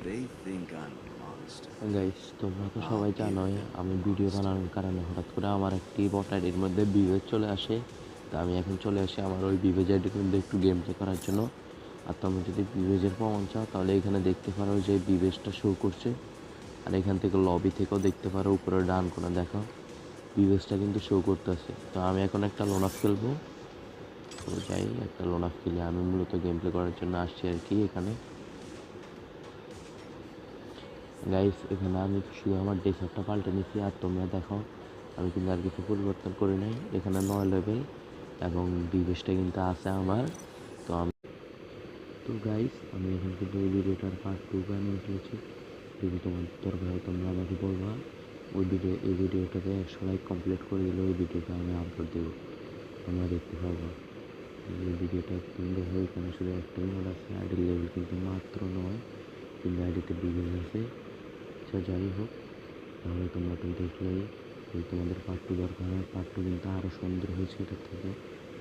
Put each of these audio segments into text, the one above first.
They think I'm a monster. Guys তোমরা তো I'll সবাই give জানোই them a আমি ভিডিও monster. বানানোর কারণে হঠাৎ করে আমার একটি বট আইডির মধ্যে বিভেজ চলে আসে। তো আমি এখন চলে আসি আমার ওই বিভেজ আইডির মধ্যে একটু গেম প্লে করার জন্য। আর তোমরা যদি বিভেজের প্রমাণ চাও তাহলে এখানে দেখতে পারো যে বিভেজটা শো করছে। আর এখান থেকে লবি থেকেও দেখতে পারো, উপরে ডান করে দেখো বিভেজটা কিন্তু শো করতেছে। তো আমি এখন একটা লোনাফ খেলবো। তো যাই একটা লোনাফ খেলে আমি মূলত গেম প্লে করার জন্য আসছি আর কি এখানে। গাইস এখানে আমি শুধু আমার ডেসারটা পাল্টে নিচ্ছি, আর তোমরা দেখো আমি কিন্তু আর কিছু পরিবর্তন করি নাই। এখানে 9 লেভেল এবং বিবেশটা কিন্তু আছে আমার। তো আমি তো গাইস আমি এখন কিন্তু এই ভিডিওটার পার্ট 2 বানিয়ে ফেলেছি। যদি তোমার দরকার হয় তোমরা আমাকে বলবা। এই ভিডিওটাতে 100 লাইক কমপ্লিট করে দিলে ওই ভিডিওটা আমি আপলোড দেবো, তোমরা দেখতে পারবা। এই ভিডিওটা তুমি দেখো এখানে শুধু একটাই মোড আছে, আইডির লেভেল কিন্তু মাত্র 9, কিন্তু আইডিতে বিবেশ আছে। আচ্ছা যাই হোক, তাহলে তোমরা তো দেখলেই। যদি তোমাদের পার্ট 2 দরকার হয়, পার্ট 2 কিন্তু আরও সুন্দর হয়েছে এটার থেকে।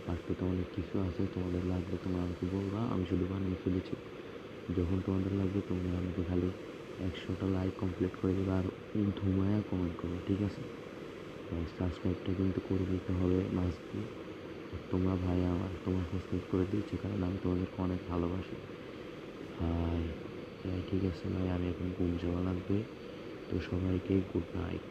পার্ট 2তে অনেক কিছু আছে, তোমাদের লাগবে তোমরা আমাকে বলবা, আমি শুধু বানিয়ে ফেলেছি। যখন তোমাদের লাগবে তোমরা আমাকে খালি 100টা লাইক কমপ্লিট করে দেবে আর ধুমায়া কমেন্ট করো, ঠিক আছে? সাবস্ক্রাইবটা কিন্তু করে দিতে হবে মাস্ট বি। তোমরা ভাই আমার তোমরা সাবস্ক্রাইব করে দিয়েছো কারণ আমি তোমাদেরকে অনেক ভালোবাসি ভাই। ঠিক আছে ভাই, আমি এখন ঘুম যাওয়া লাগবে। তো সবাইকে গুড নাইট।